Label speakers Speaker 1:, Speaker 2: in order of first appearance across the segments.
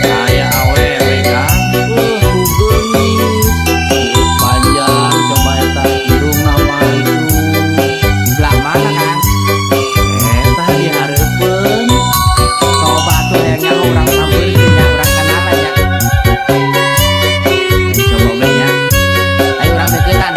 Speaker 1: Kayak awewe kan.
Speaker 2: Kugelis panjang coba eta irungna maju.
Speaker 1: Belah mana kan?
Speaker 2: Eta dihareupeun.
Speaker 1: Coba tuh hayangnya orang sampeurkeun nya urang kenalan nya.
Speaker 2: Coba we nya.
Speaker 1: Ayo urang deketan.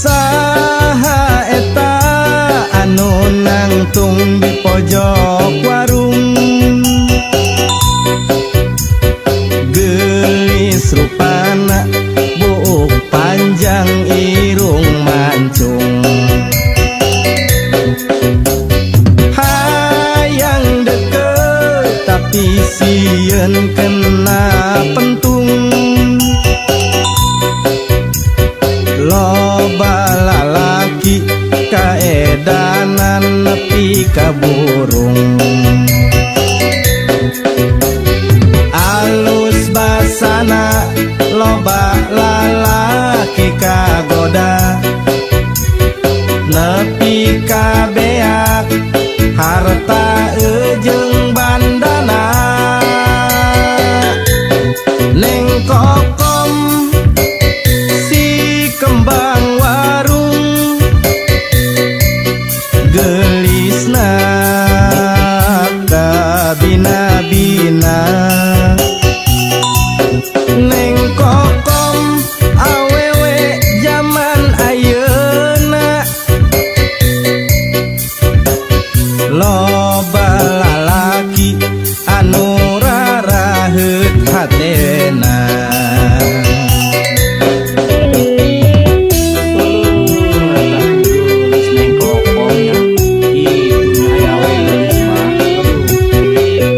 Speaker 3: Saha eta anu nangtung di pojok warung, gelis rupana buuk panjang irung mancung. Hayang deket tapi sieun kena pentung, loba lalaki kaedanan nepi ka burung. Alus basana loba lalaki kagoda, nepi ka beak harta ejeung bandana. Neng kokom si kembang warung, gelisna kabina-bina. Neng kokom awewe zaman ayeuna, loba lalaki anu raraheut hatena.
Speaker 2: Gelis neng kokongnya.
Speaker 1: Itu aya we gelis mah.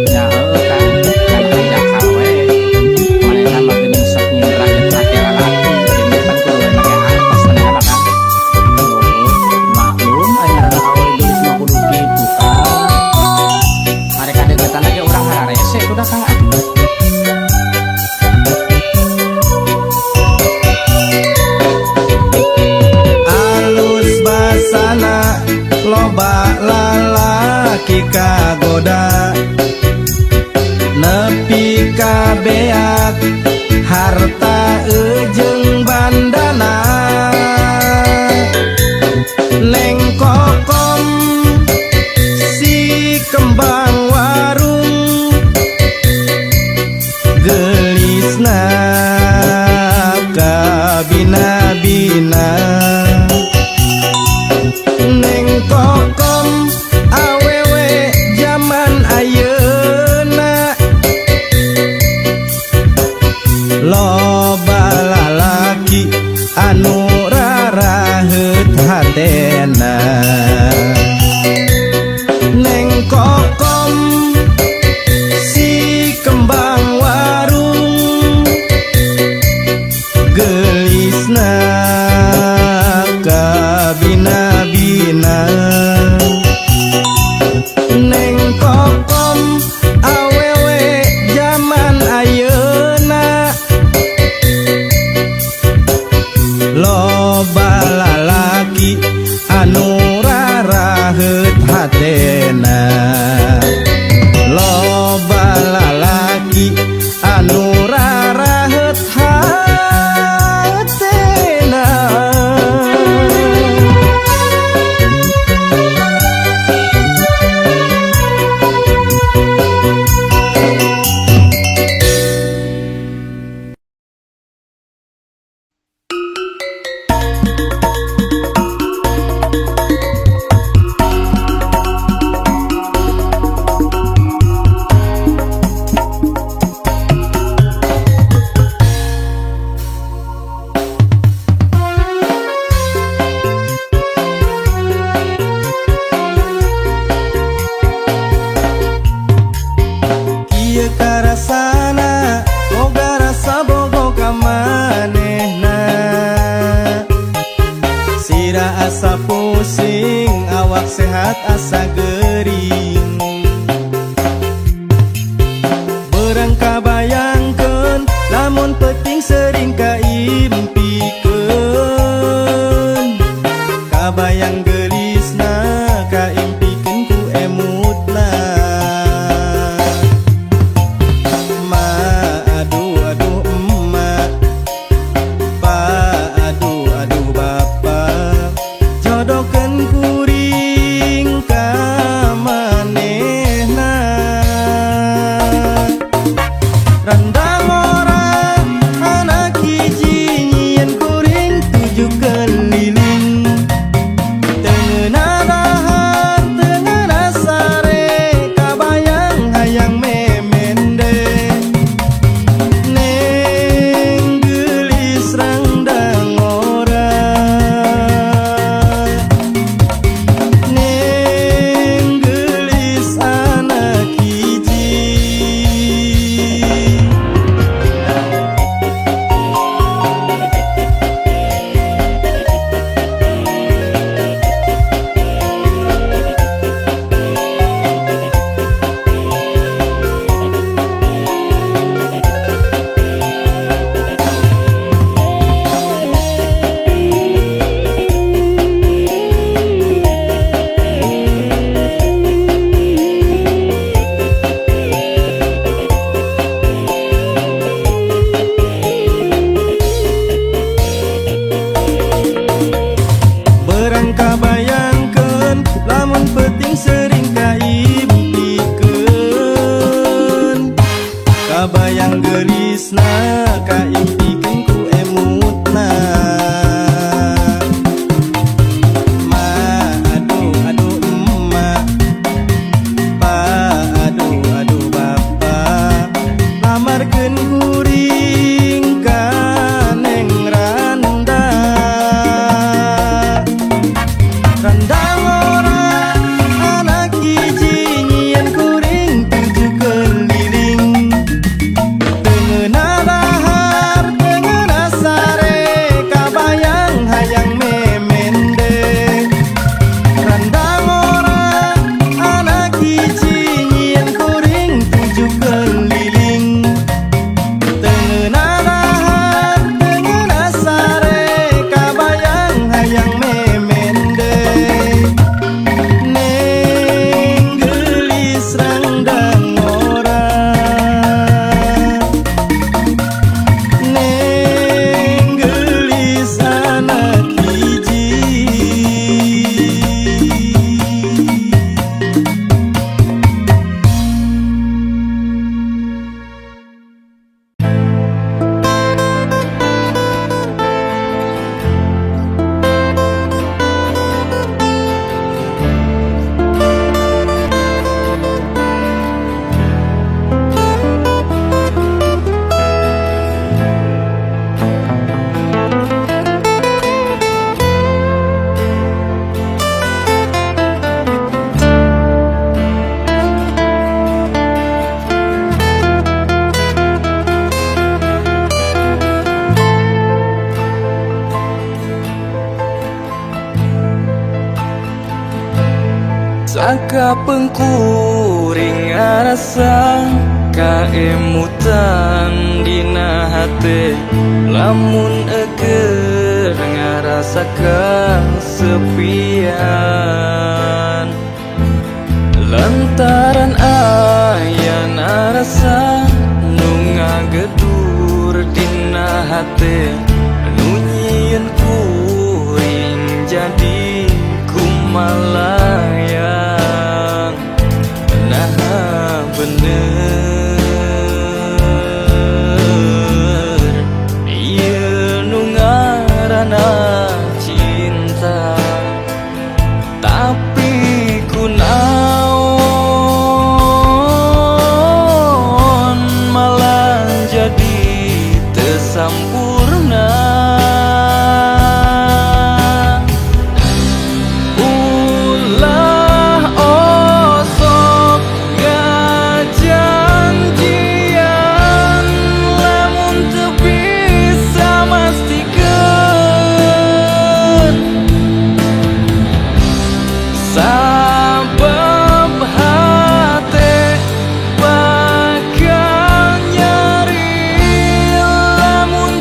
Speaker 2: Ya heuh kan.
Speaker 1: Kan jakal we.
Speaker 2: Manehna mah geuning sok nyindrakeun hati lalaki.
Speaker 1: Ini kan kudu we make artos manehna kan.
Speaker 2: Maklum ayeuna awewe gelis mah kudu kitu kan.
Speaker 1: Mereka deketan aja urang hararese kuda Kang.
Speaker 3: Alus basana loba lalaki kagoda, nepi ka beak harta ejeung bandana. Neng kokom si kembang warung, gelisna kabina-bina. Neng kokom awewe zaman ayeuna, loba lalaki anu raraheut hatena. Neng kokom si kembang warung, gelisna kabina-bina. Neng kokom awewe zaman ayeuna, loba lalaki anu raraheut hatena. Loba lalaki anu raraheut hatena. Ieu karasana boga rasa bogo ka manehna, sira asa pusing awak sehat asa geuring. Beurang kabayangkeun lamun peuting sering ka imah, tresna kaimpikeun ku emutna. Ma aduh aduh emak, pa aduh aduh bapa, lamarkeun kuring ka Neng Randa. Randa ngora anak hiji nyieun kuring tujuh keliling. Teungeuna dahar teungeuna sare kabayang hayang memende. Randa ngora anak hiji nyieun kuring tujuh keliling. Teungeuna dahar teungeuna sare kabayang hayang memende. Neng geulis randang ngora, Neng geulis anak hiji.
Speaker 4: Saka pengkuring arasa kaemutan dina hate, lamun eger ngarasakan sepian. Lantaran aya narasa nu ngagedur dina hate, nu nyieun kuring jadi kumalayang. Nah bener ieu nu ngaranna cinta, tapi kunaon malah jadi teu sampurna. Ulah osok ngajanjian lamun teu bisa mastikeun, sabab hate bakal nyeri lamun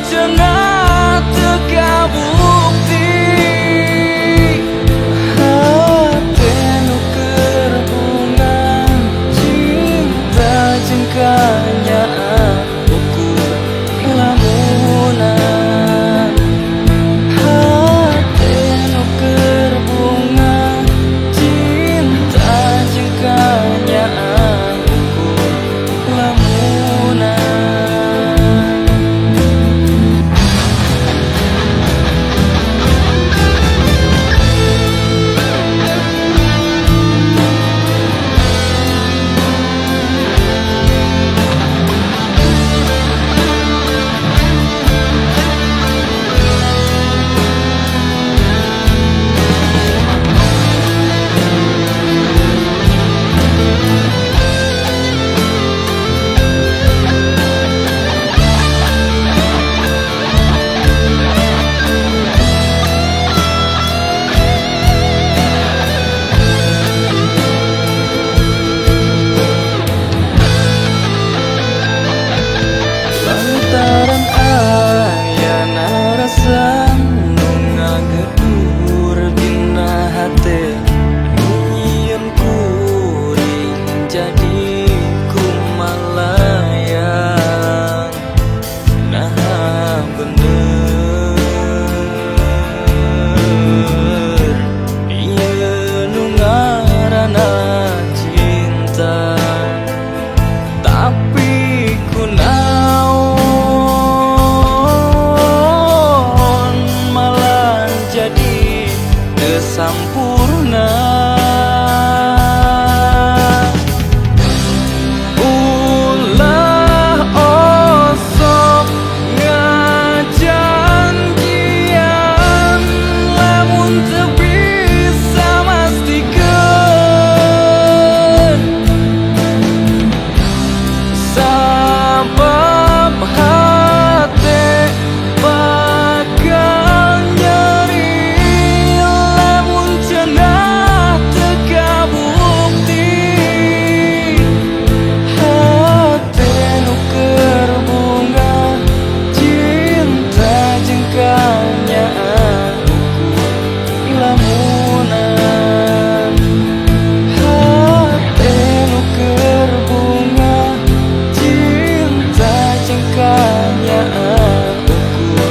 Speaker 4: pertanyaan ukur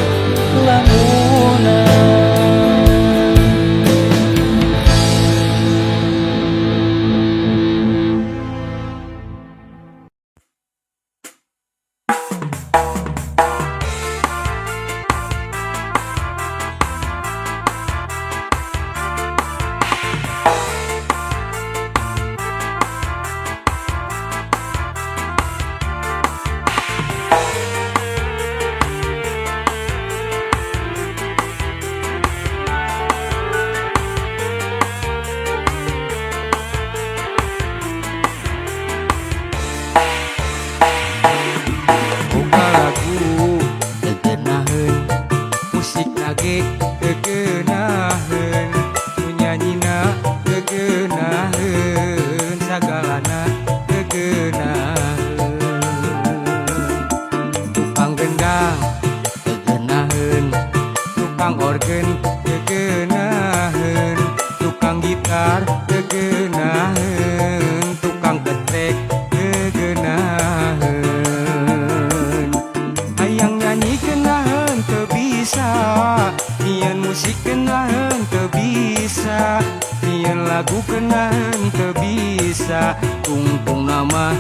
Speaker 4: lamunan.
Speaker 2: Boga lagu tegenaheun musik lage tegenaheun nyanyina tegenaheun sagalana tegenaheun tukang gendang tegenaheun tukang organ tegenaheun tukang gitar tegenaheun tukang ketek tegenaheun hayang nyanyi kenaheun teu bisa nyian musik kenaheun teu bisa nyian lagu kenaheun teu bisa tungtung nama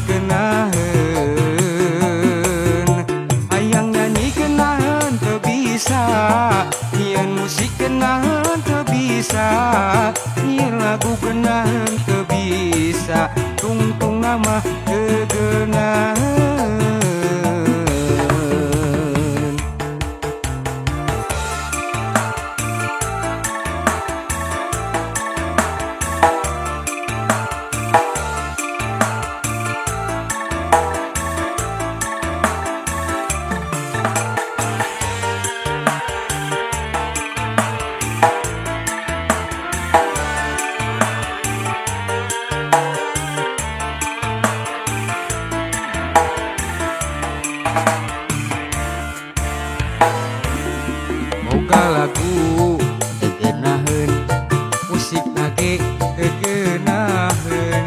Speaker 2: kenaheun hayang nyanyi kenaheun teu bisa nyian musik kenaheun teu bisa nyian lagu kenaheun teu bisa tungtung nama kegenaheun. Boga lagu tegenaheun musik lage tegenaheun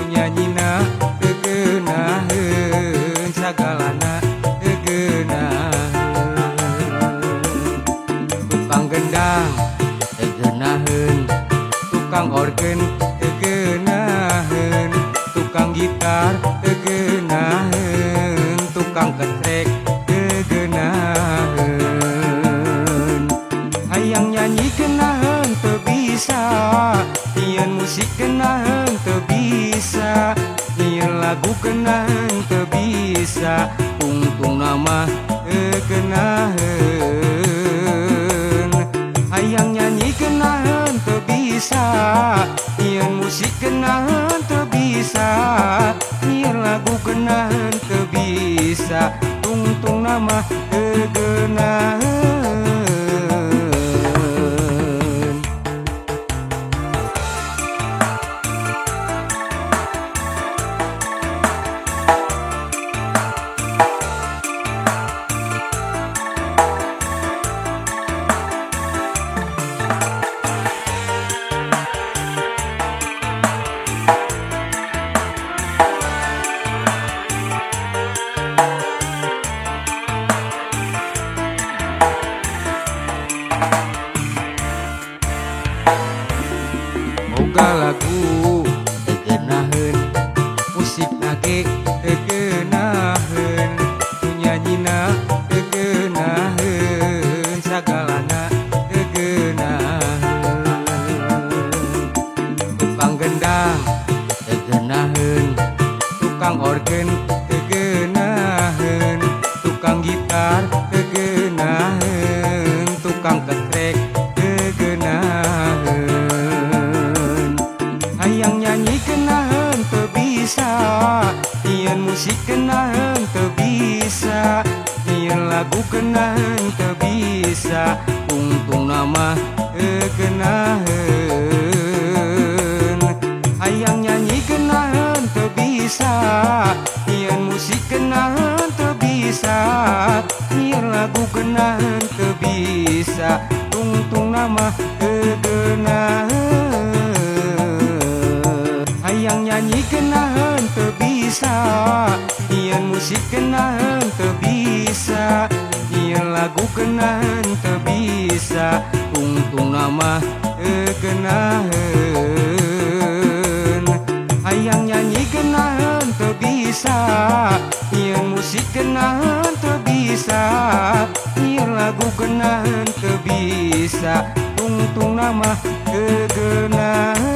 Speaker 2: nyanyina tegenaheun sagalana tegenaheun tukang gendang tegenaheun tukang organ tegenaheun tukang gitar tegenaheun tukang ketrek tegenaheun hayang nyanyi kenaheun teu bisa nyian musik kenaheun teu bisa nyian lagu kenaheun teu bisa tungtung nama kenaheun hayang nyanyi kenaheun teu bisa nyian musik kenaheun teu bisa nyian lagu kenaheun teu bisa tungtung nama kegenaheun. Boga lagu tegenaheun musik lage tegenaheun nyanyina tegenaheun sagalana tegenaheun tukang gendang tegenaheun tukang organ tegenaheun tukang gitar tegenaheun tukang ketrek tegenaheun hayang nyanyi kenaheun teu bisa nyian musik kenaheun teu bisa nyian lagu kenaheun teu bisa tungtung nama kenaheun hayang nyanyi kenaheun teu bisa nyian musik kenaheun teu bisa nyian lagu kenaheun teu bisa tungtung nama kegenaheun hayang nyanyi kenaheun teu bisa nyian musik kenaheun teu bisa
Speaker 3: lagu kenahan teu bisa tungtung nama genahan hayang nyanyi genahan teu bisa yen musik genahan teu bisa yen lagu genahan teu bisa tungtung nama gegenahan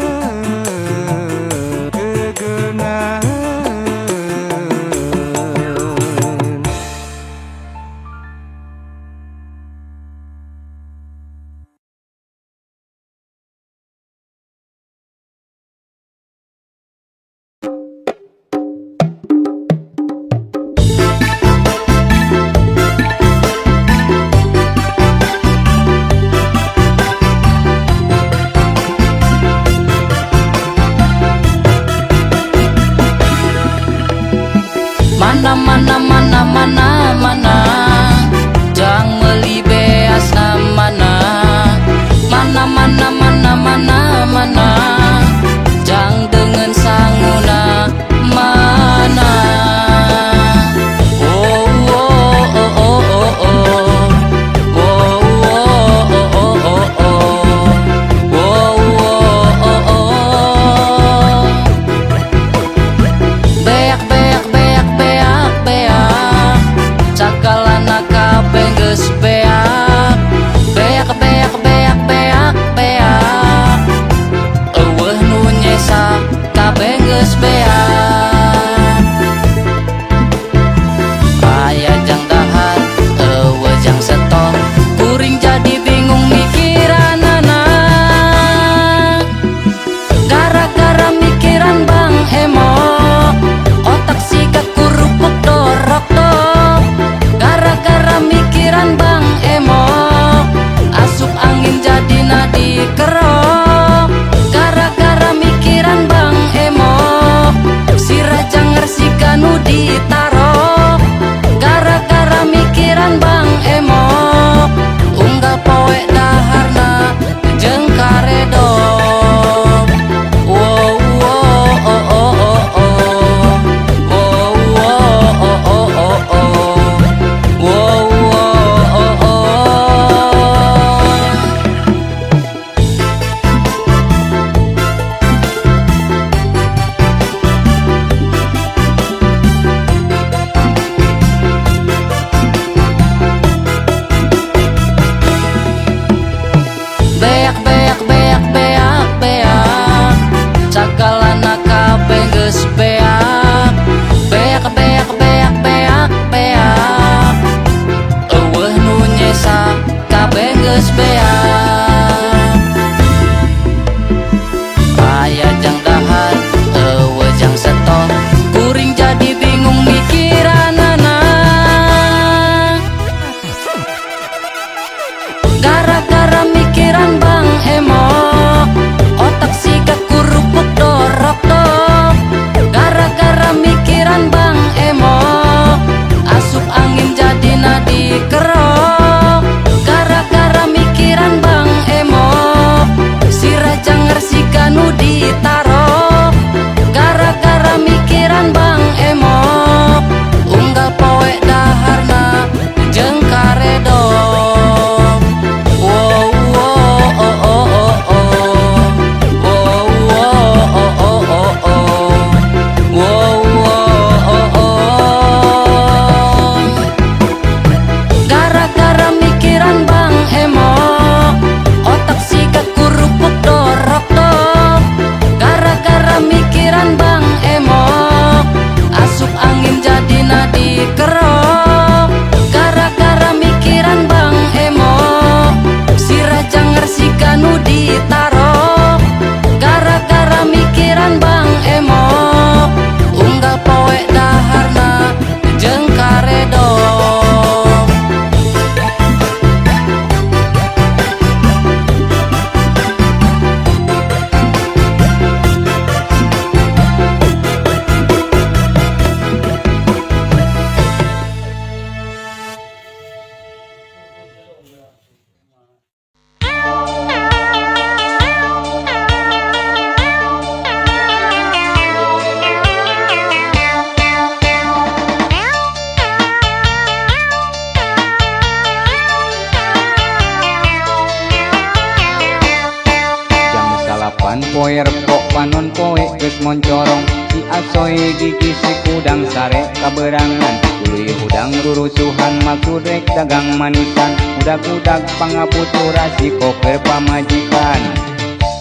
Speaker 2: poe repok panon poe geus moncorong si asoy gigi si kudang sare kaberangan tuluy hudang rurusuhan maksud rek dagang manisan udag-udag pangaputura si koper pamajikan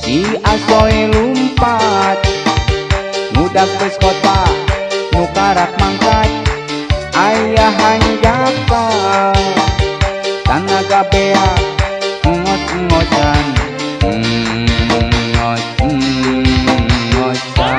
Speaker 2: si asoy lumpat ngudag geus kota nu karak mangkat aya hanjaka tanaga bea ngos-ngosan ngos-ngosan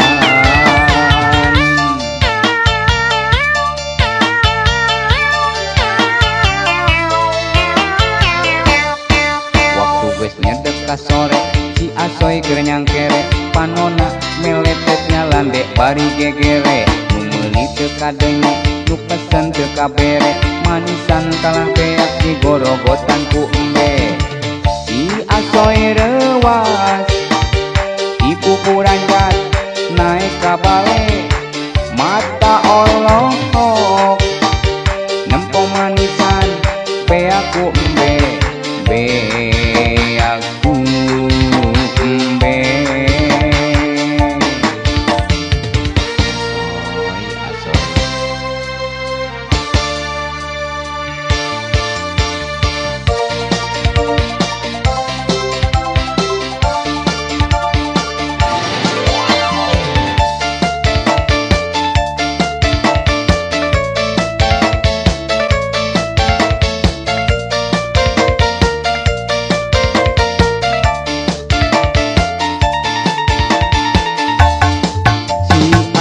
Speaker 2: waktu geus nyedek ka sore si asoy keur nyangkere panona meletetnya landek bari gegere nu meuli teu kadenge nu pesen teu kabere manisan kalah beak digorogotan ku embe si asoy rewas ibu kuranjat naik ka bale mata olok nempong manisan beak ku embe beak ku embe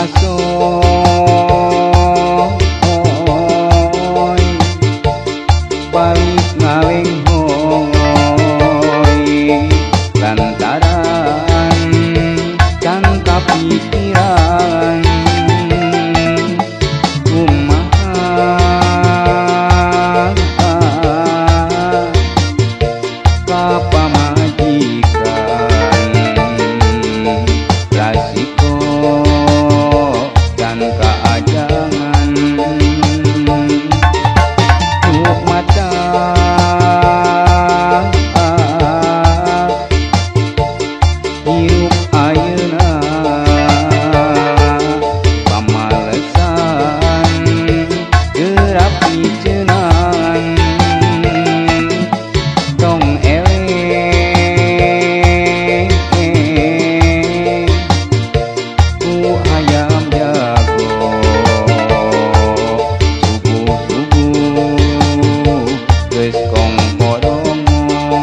Speaker 2: asoy balik ngalenghoy lantaran can kapikiran kumaha ka pamajikan rasiko dan keajangan mata hirup ayeuna pamalesan gerak piceungan tong eleh ku hayam jago subuh-subuh geus kong podongo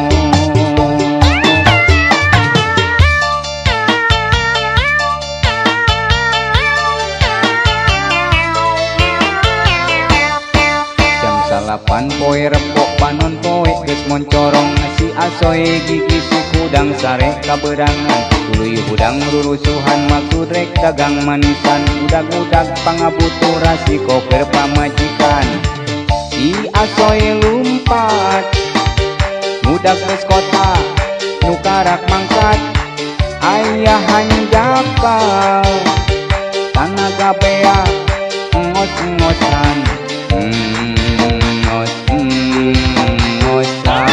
Speaker 2: jam salapan poe repok panon poe geus moncorong si asoy gigi si kudang sare kaberangan tuluy hudang rurusuhan maksud rek dagang manisan udag-udag pangabutura si koper pamajikan si asoy lumpat ngudag geus kota nu karak mangkat aya hanjaka tanaga bea ngos-ngosan ngos-ngosan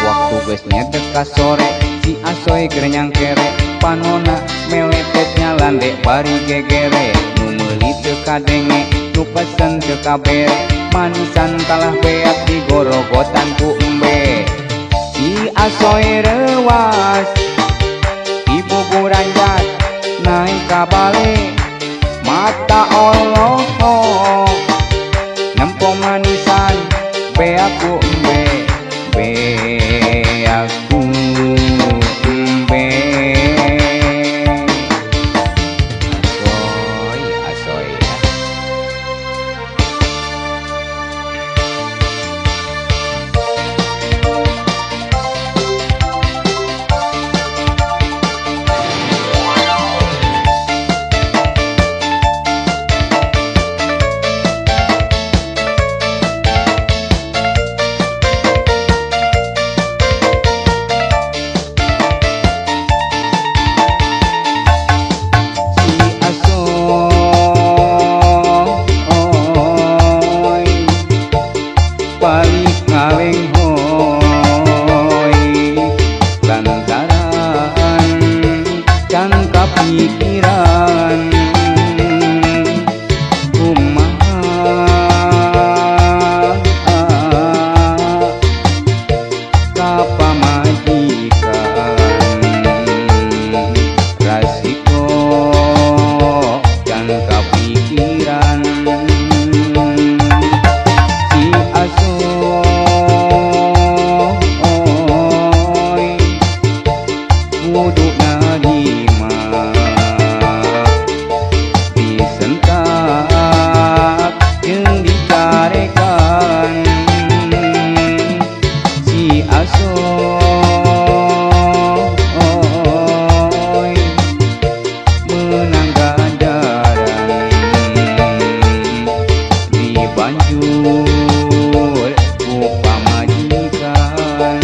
Speaker 2: waktu geus nyedek ka sore si asoy keur nyangkere panona meletetnya landek bari gegere nu meuli teu kadenge nu pesen teu kabere manisan kalah beak digorogotan ku embe si asoy rewas ibu kuranjat naik ka bale mata olok nempong manisan beak ku embe beak ku embe asoy asoy kudu narima disentak jeung dikarekan si asoy menang ganjaran dibanjur ku pamajikan.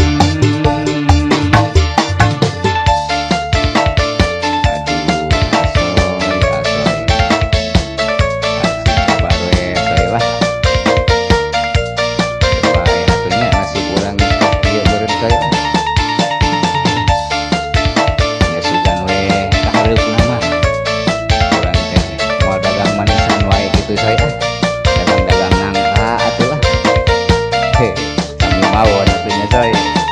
Speaker 2: Mawon atunya coy. Baiklah.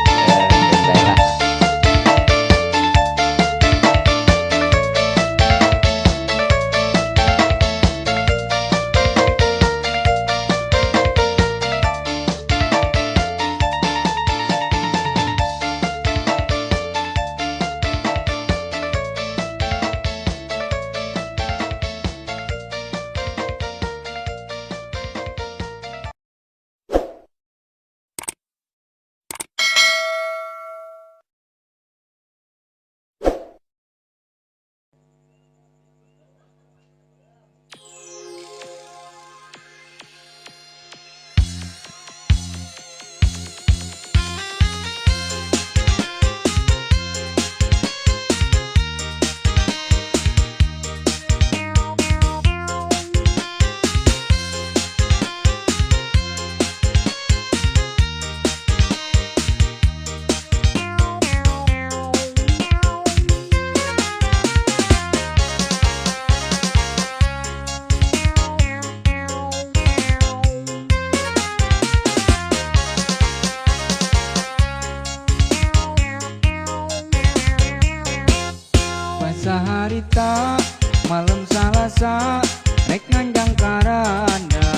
Speaker 2: Saharita malam Salasa rek nganjang karanda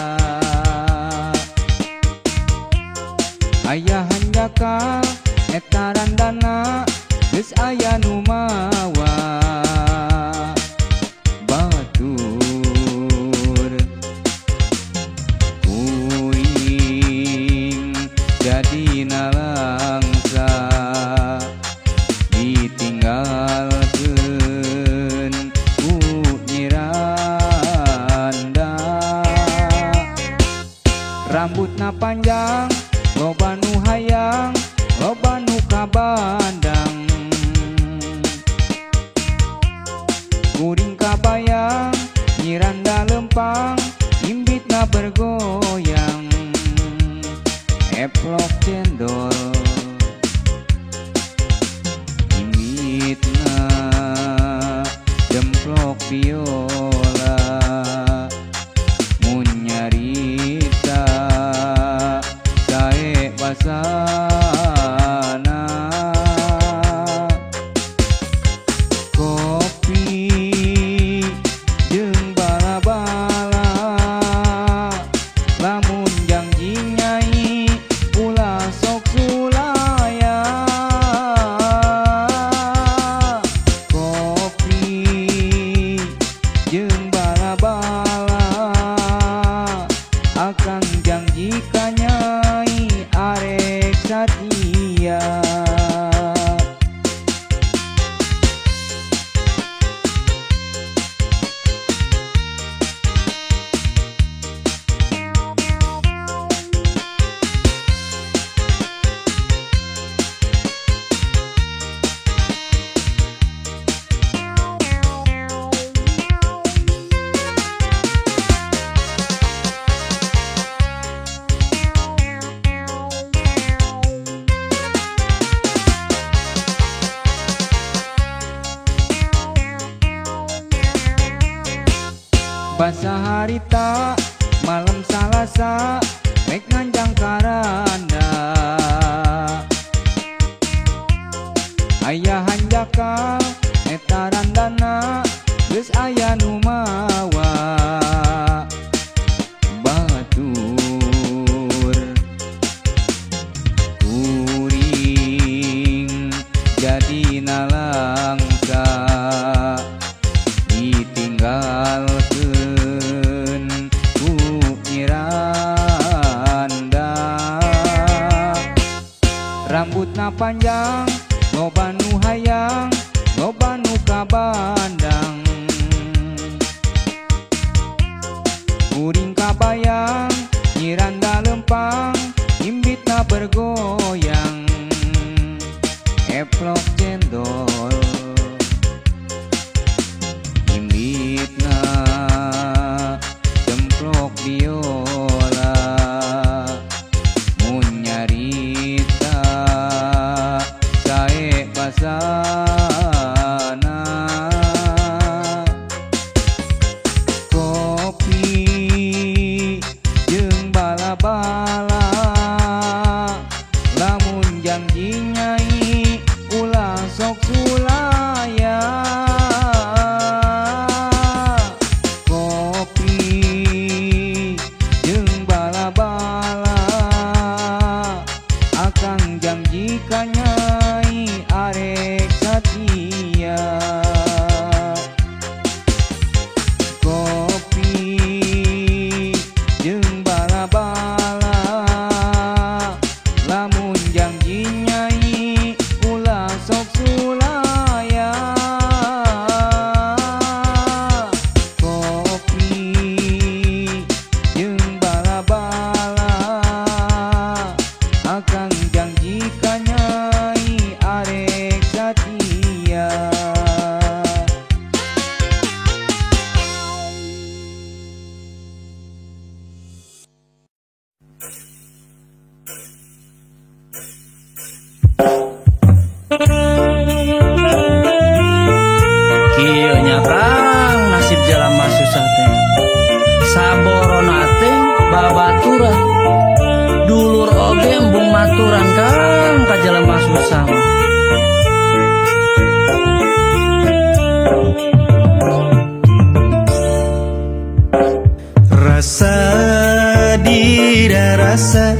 Speaker 2: aya hanjaka eta randana geus aya nu mawa batur kuring jadina langsa ditinggal rambutna panjang loba nu hayang loba nu kabandang kuring kabayang nyiranda lempang imbitna bergoyang eplok cendol imbitna demplok biola mun nyarita sae basana kopi jeung bala-bala lamun jangjing nyai ulah sok sulaya kopi jeung bala-bala akan janji ka nyai arek satia. Basa harita malam Salasa rek nganjang karanda aya hanjaka eta randana geus aya nu mawa batur kuring jadi nala bangsa ditinggalkeun ku nyiranda. Rambutna panjang loba nu hayang loba nu kabandang, kuring kabayang nyiranda lempang imbitna bergoyang eplok cendol imbitna cemplok biola mun nyarita sae basana. Kopi jeung bala-bala lamun janji nyai ulah sok sulaya. Kopi jeung bala-bala akang janji ka nyai arek satia. Kopi jeung bala-bala lamun janji nyai ulah sok sulaya. Kopi jeung bala-bala akang janji ka nyai arek satia.
Speaker 3: Kieu nya Kang nasib jalma susah teh saborona teh babaturan dulur oge embung maturan Kang ka jalma susah mah.
Speaker 4: Rasa dirarasa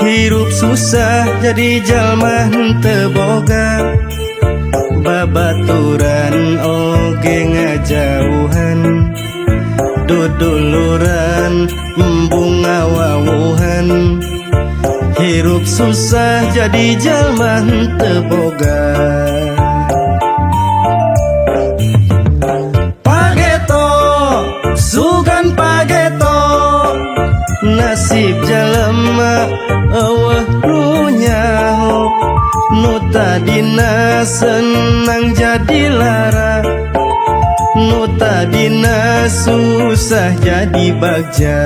Speaker 4: hirup susah jadi jalma henteu boga, babaturan oge ngajauhan, duduluran embung ngawawuhan. Hirup susah jadi jalma henteu boga. Pageto sugan pageto nasib jalema eueuh nu nyaho, nu tadina senang jadi lara, nu tadina susah jadi bagja.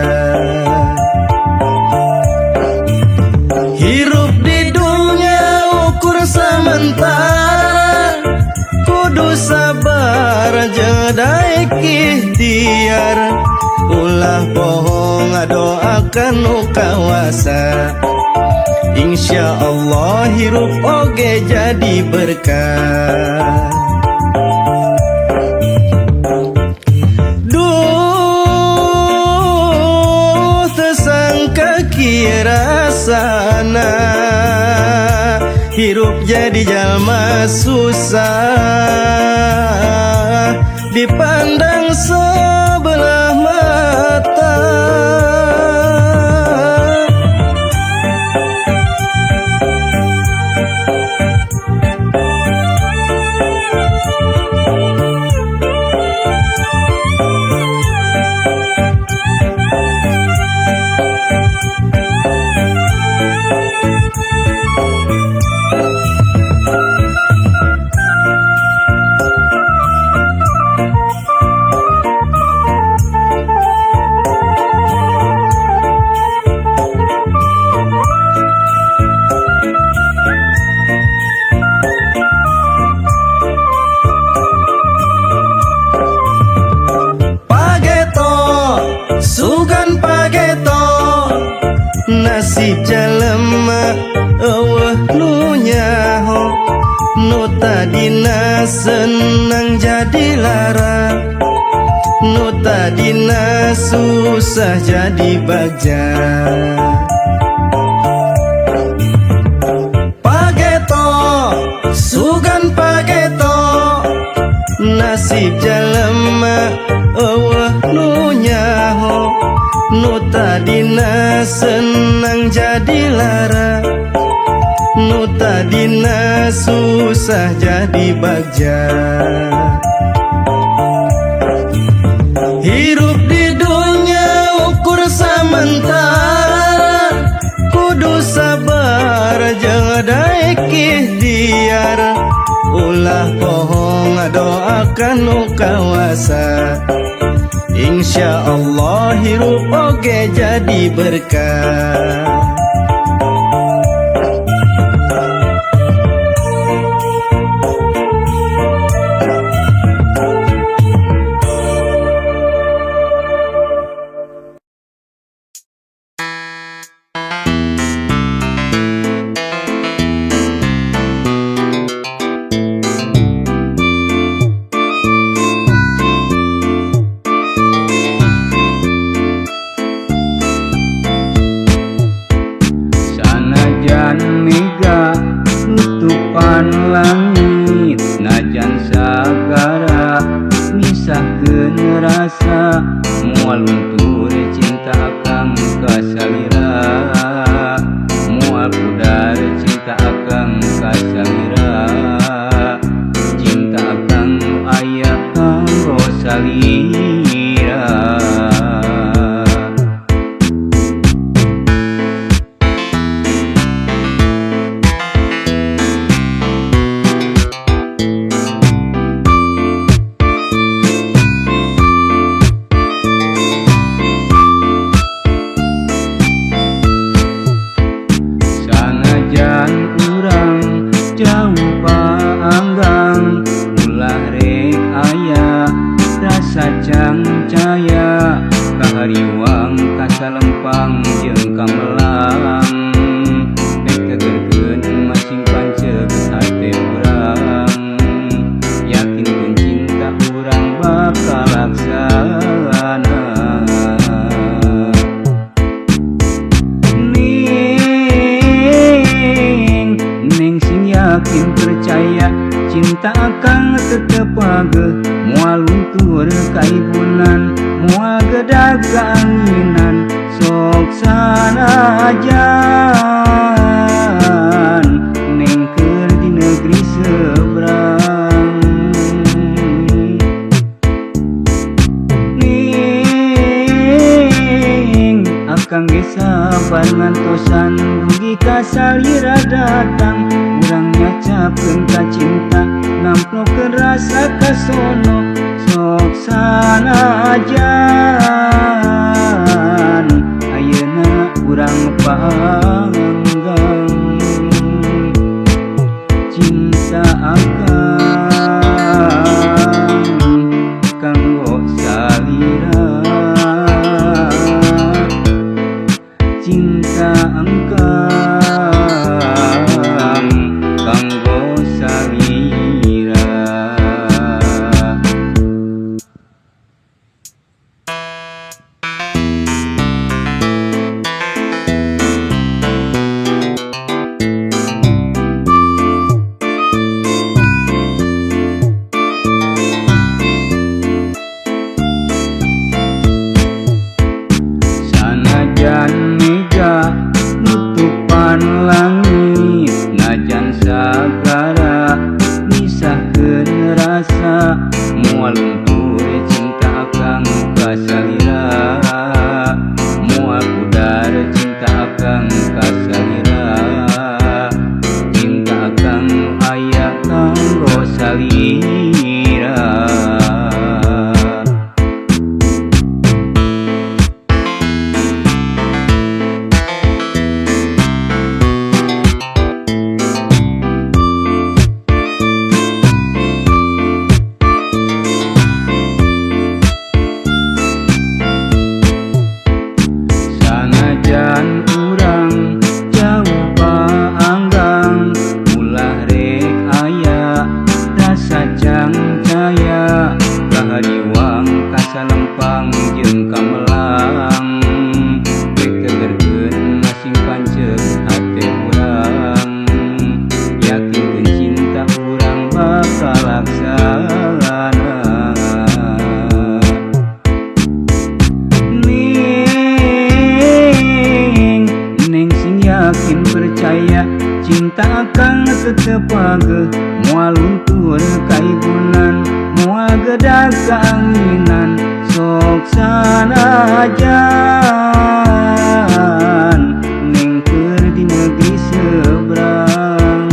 Speaker 4: Hirup di dunia ukur sementara, kudu sabar jedai ikhtiar. Ulah bohong doakan nu kawasa, insya Allah hirup oge jadi berkah. Duh tersangka kira sana hirup jadi jalma susah, dipandang sebelah mata. nasib jalema eueuh nu nyaho nu tadina senang jadi lara nu tadina susah jadi bagja. Pageto sugan sageto nasib jalema eueuh nu nyaho nu tadina senang jadi lara nu tadina susah jadi bagja hirup di dunia ukur sementara kudu sabar jeung daek ikhtiar ulah pohong doakan nu kawasa insya Allah hirup oge jadi berkah.
Speaker 2: Mega tutupan langit najan sagara misahkeun rasa moal luntur cinta akang ka salira moal pudar cinta akang ka salira cinta akang aya kanggo salira. Sajang caya kahariwang kasalempang jeung kamelang dek tegerkeun masing pancet hate urang yakinkeun cinta urang bakal laksana ning sing yakin percaya cinta akang tetep ageuh moal luntur kaibunan moal gedag kaanginan sok sanajan neng keur di negeri seberang ning akang ge sabar ngantosan dugi ka salira datang urang nyacapkeun ka cinta namplokeun rasa kasono sok sanajan ayeuna urang panggang cinta akang kanggo salira cinta akang kanggo salira. Sanajan mega nutupan langit najan sagara misahkeun rasa moal luntur cinta akang ka salira moal pudar cinta akang ka salira cinta akang aya kanggo salira. Sanajan urang jauh paanggang ulah rek aya rasa laksana. Neng sing yakin percaya cinta akan tetep ageh, moal luntur kaibunan, moal gedag keanginan, sok sanajan neng keur di negeri seberang.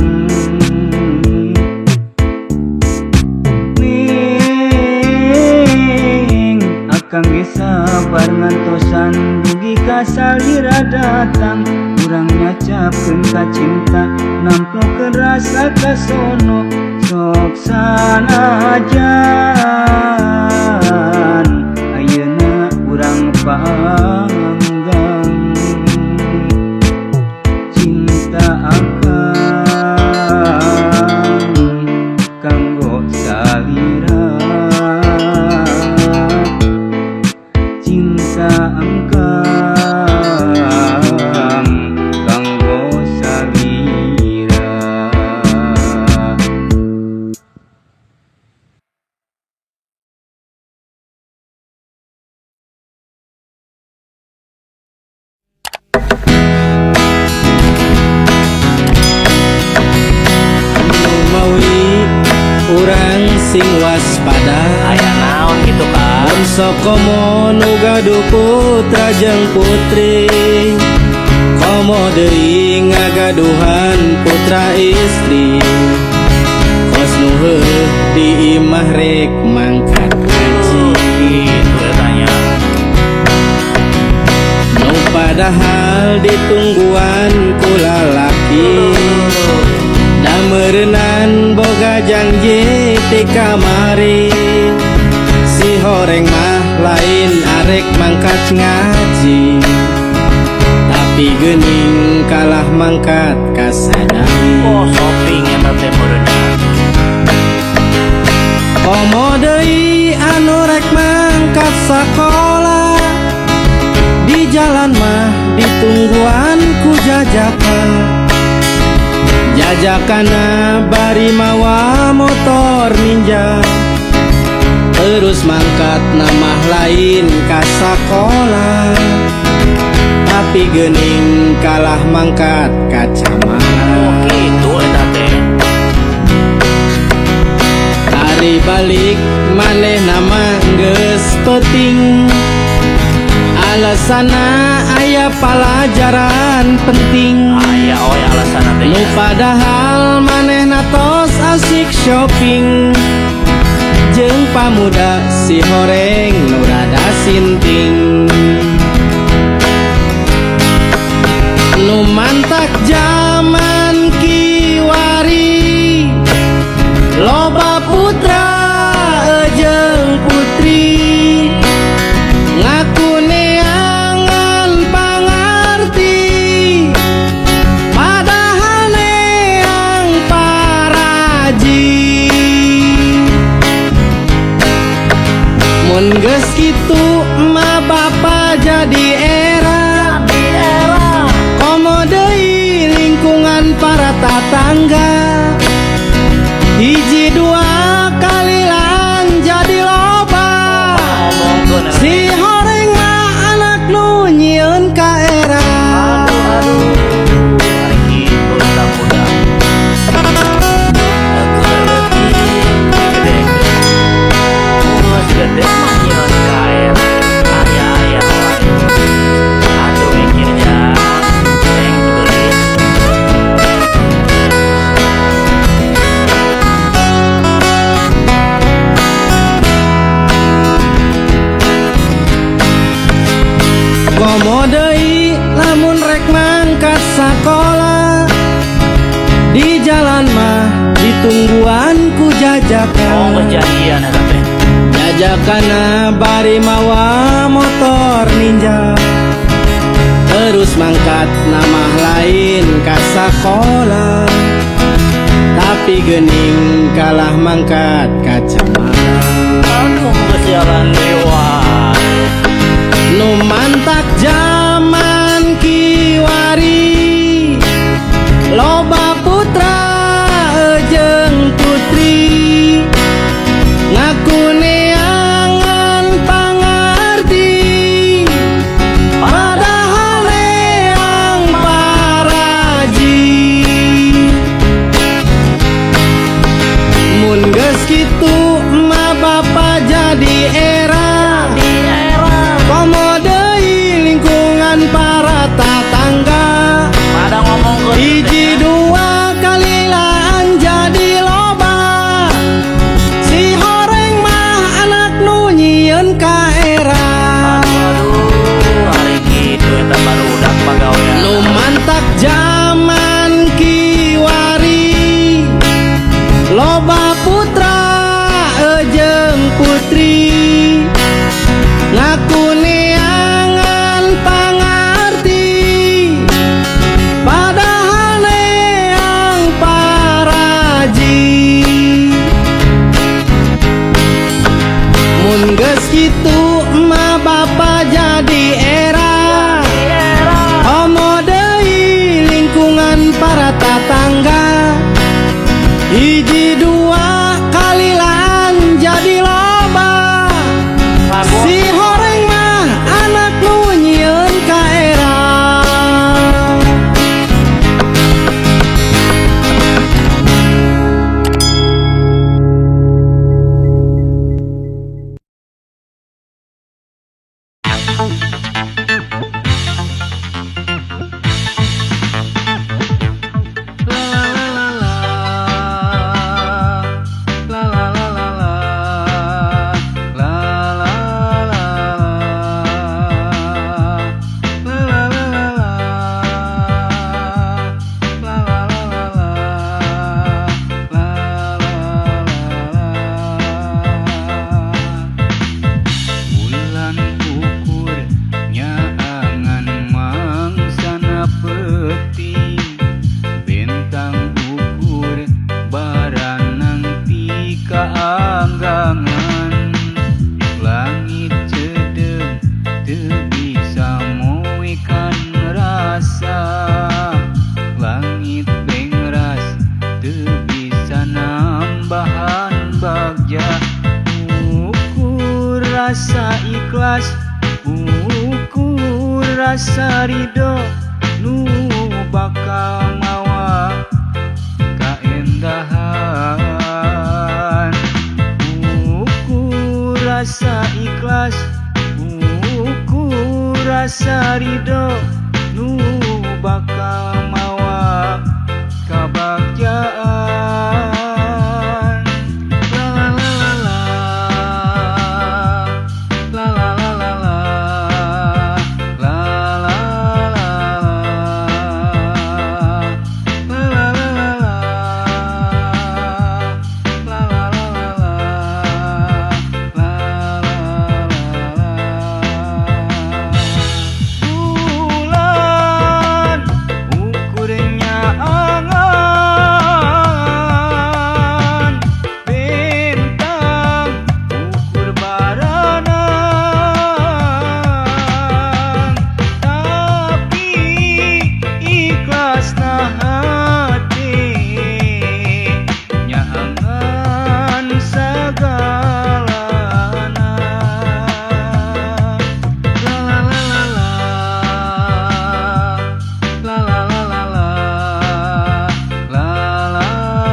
Speaker 2: Neng akang ge sabar ngantosan dugi ka salira datang, urang nyacapkeun ka cinta namplokeun rasa kasono, sok sanajan ayeuna urang panggang cinta akang kanggo salira, cinta angkang kanggo salira.
Speaker 4: Mawi urang sing waspada,
Speaker 3: Aya naon gitu kan?
Speaker 4: mun sakomo nu gaduh putra jeung putri, komo deui ngagaduhan putra istri, kos nu heuh di imah rek mangkat ngaji.
Speaker 3: Gitu tanya.
Speaker 4: Nu padahal ditungguan ku lalaki, dameureunnan boga janji ti kamari, si horeng mah lain arek mangkat ngaji, tapi geuning kalah mangkat kasadari.
Speaker 3: Oh shopping eta teh berenang.
Speaker 4: Komo deui anu rek mangkat sakola, di jalan mah ditungguan ku jajakan, jajakana bari mawa motor ninja, terus mangkat namah lain ka sakola, tapi geuning kalah mangkat ka camana.
Speaker 3: Gitu eta teh.
Speaker 4: Ari balik maneh nama geus peuting, alasana aya pelajaran penting,
Speaker 3: Aya oe alasan teh.
Speaker 4: nu padahal manehna tos asik shopping, jeung pamuda si horeng nu rada sinting, nu mantak zaman kiwari, loba putra jeung putri, ngaku neangan pangarti, padahal neang paraji. Mun geus kitu ma bapa jadi era, komo deui lingkungan para tatangga, hiji dua kalilan jadi loba, si horeng mah anak nu nyieun ka era.
Speaker 3: Gitu eta budak. Gede mah nyeun kae. Aya atuh mikir jang teng geulis.
Speaker 4: Komo deui lamun rek mangkat sakola, di jalan mah ditungguan ku
Speaker 3: Oh
Speaker 4: jajakan,
Speaker 3: kejadian eta teh.
Speaker 4: jajakana bari mawa motor ninja, terus mangkat namah lain ka sakola, tapi geuning kalah mangkat ka camana.
Speaker 3: Aduh geus jalan lewat.
Speaker 4: Nu mantak zaman kiwari, loba putra jeung putri, kitu emak bapak jadi era komo deui lingkungan para tatangga
Speaker 3: pada ngomong ke
Speaker 4: hiji dua kalilaan jadi loba si horeng mah anak nu nyieun ka era
Speaker 3: hari gitu eta barudak pagawean
Speaker 4: nu mantak zaman kiwari loba putra jeung putri ngaku neangan pangarti padahal neang paraji mun geus kitu emak bapak jadi era homo deui lingkungan para tatangga hiji dua kalilan jadi loba si horeng mah anak nu nyieun ka era
Speaker 2: Bulan ukur nyaangan mangsana peti bentang ukur baranang ti kaanggangan langit cedeng teu bisa moekan rasa langit bengras teu bisa nambahan bagja ukur rasa ikhlas ukur rasa ridho nu bakal mawa kaendahan ukur rasa ikhlas ukur rasa ridho nu bakal mawa kabagjaan la la la la la la la la la la bulan ukurnya angan bintang ukur baranang tapi ikhlas na hati nyaangan sagalana la la la la la la la la la la la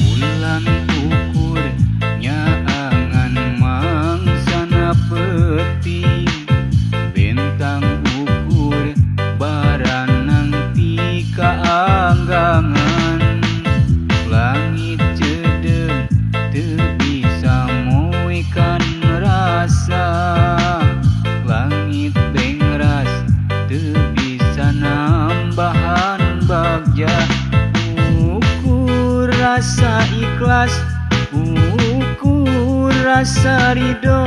Speaker 2: bulan ukur nyaangan mangsana peti bentang ukur baranang ti kaanggangan langit cedeng teu bisa moekan rasa langit bengras teu bisa nambahan bagja ukur rasa ikhlas ukur rasa ridho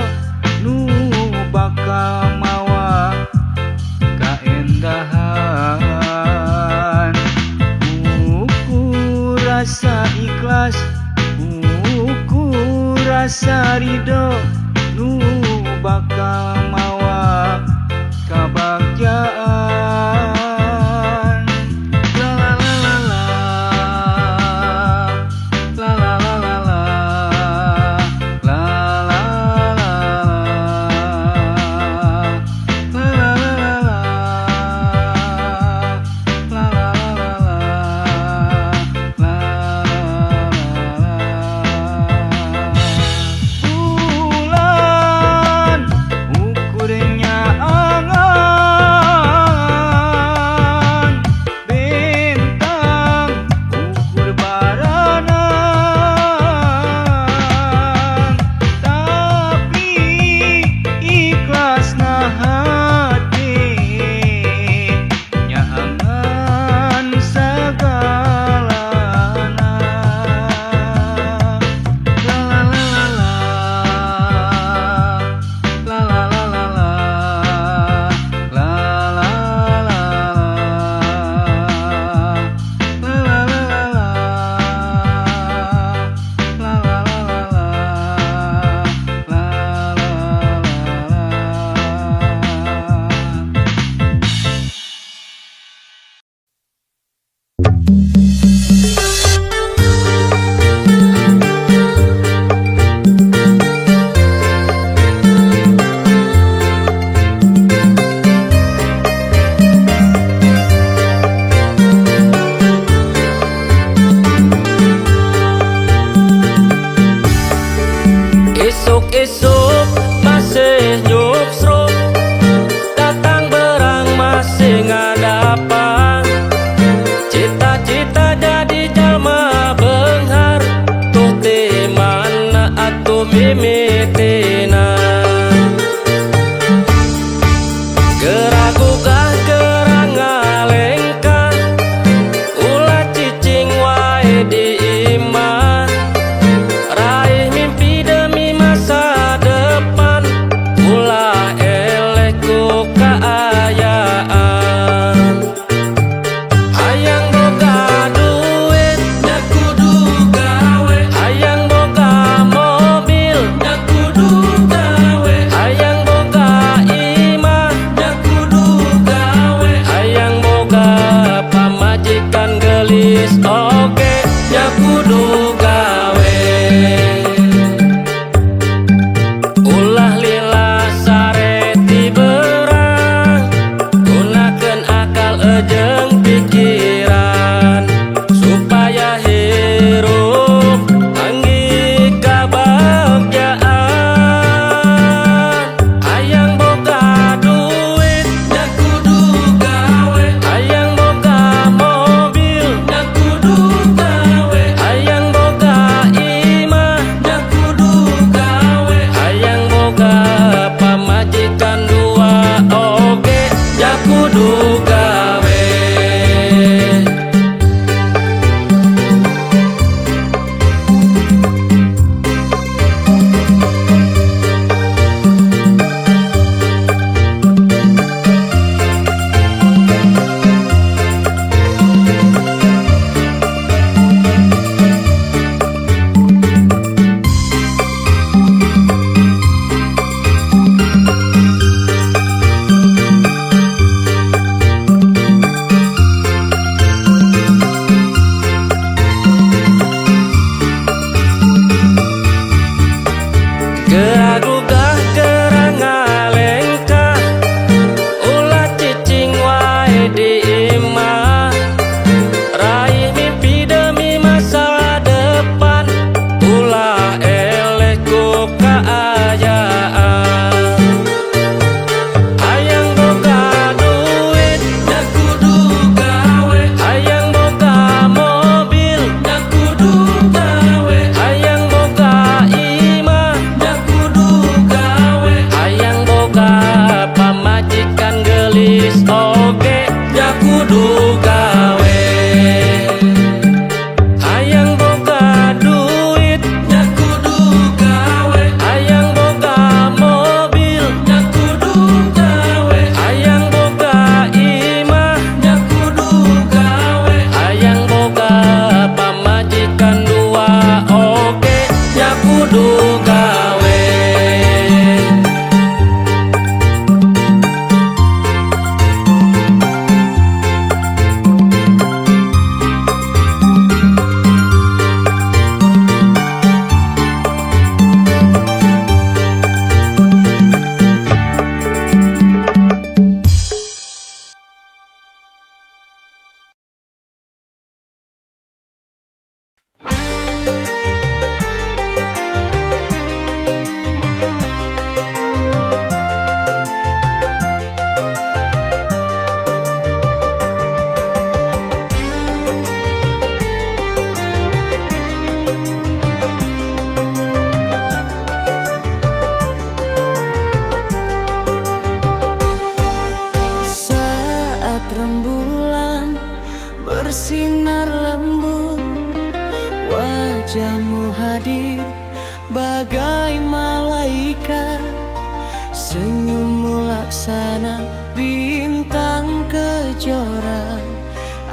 Speaker 2: bakal mawa kaendahan. Ukur rasa ikhlas, ukur rasa ridho, nu bakal mawa kebahagiaan. La la la la la, la la la la la, la la la la, la la la la, la la la la, la la la la.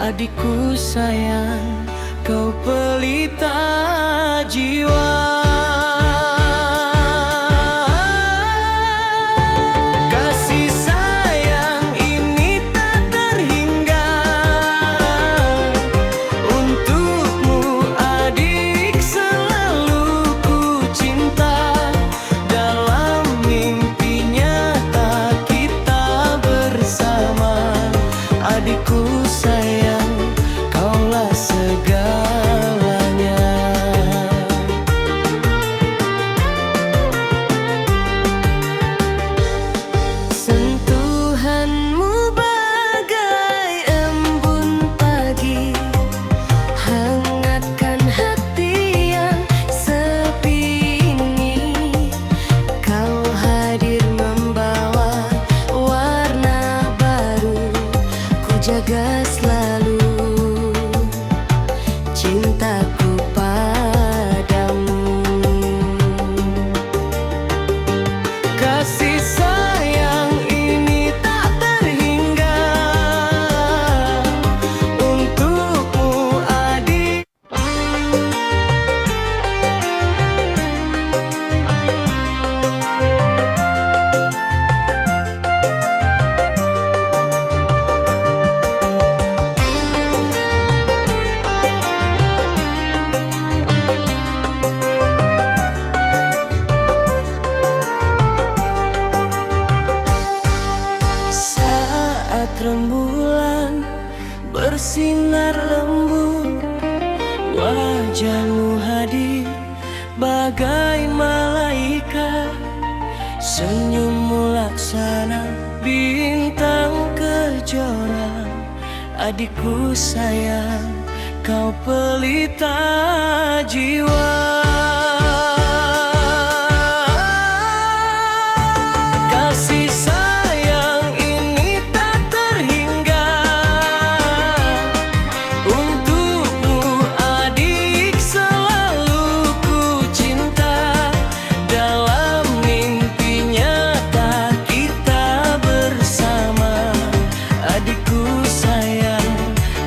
Speaker 4: adikku sayang, kau pelita jiwa. Kasih sayang ini tak terhingga, untukmu adik selalu ku cinta. Dalam mimpi nyata kita bersama, adikku sayang, kaulah segalanya. Sentuhanmu bagai embun pagi, hangatkan hati yang sepi ini. Kau hadir membawa warna baru, ku jaga selalu cintaku padamu. Kasih sayang ini tak terhingga, untukmu adik. Saat rembulan bersinar lembut, wajahmu hadir bagai malaikat. Senyummu laksana bintang kejora, adikku sayang, kau pelita jiwa. Kasih sayang ini tak terhingga, untukmu adik selalu ku cinta. Dalam mimpi nyata kita bersama, adikku sayang,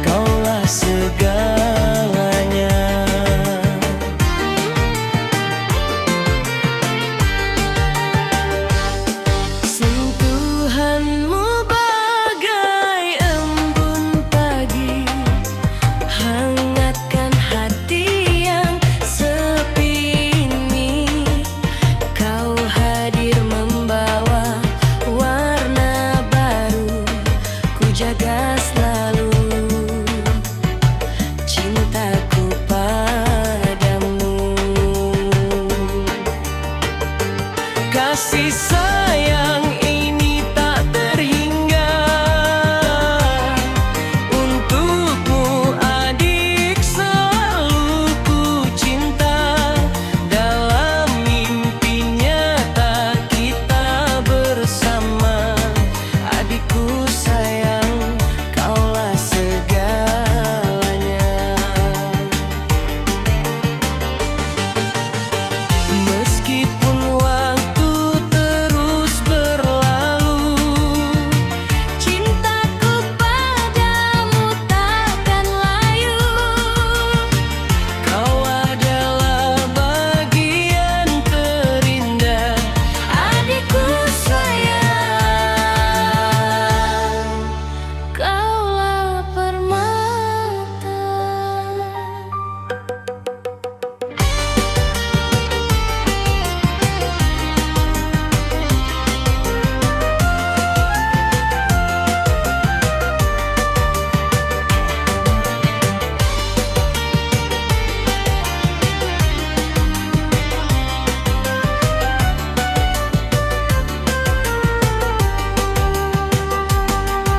Speaker 4: kaulah segalanya. Sentuhanmu bagai embun pagi, hangatkan hati yang sepi ini. Kau hadir membawa warna baru, ku jaga selalu cintaku padamu. Kasih sayang ini tak terhingga, untukmu adik selalu ku cinta. Dalam mimpi nyata kita bersama, adikku sayang, kaulah segalanya. Meskipun waktu terus berlalu, cintaku padamu takkan layu. Kau adalah bagian terindah, adikku sayang, kaulah permata.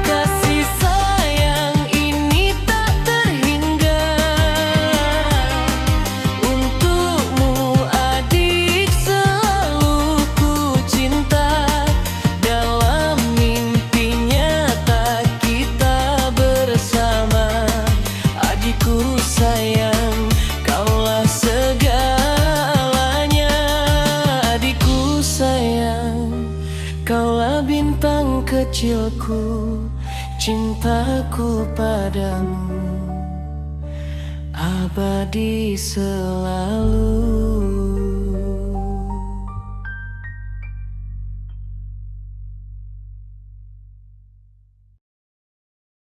Speaker 4: Kasih sayang ini tak terhingga, untukmu adik selalu ku cinta. Dalam mimpi nyata kita bersama, adikku sayang, kaulah segalanya. Adikku sayang, kaulah bintang kecilku,
Speaker 5: Cintaku padamu abadi selalu.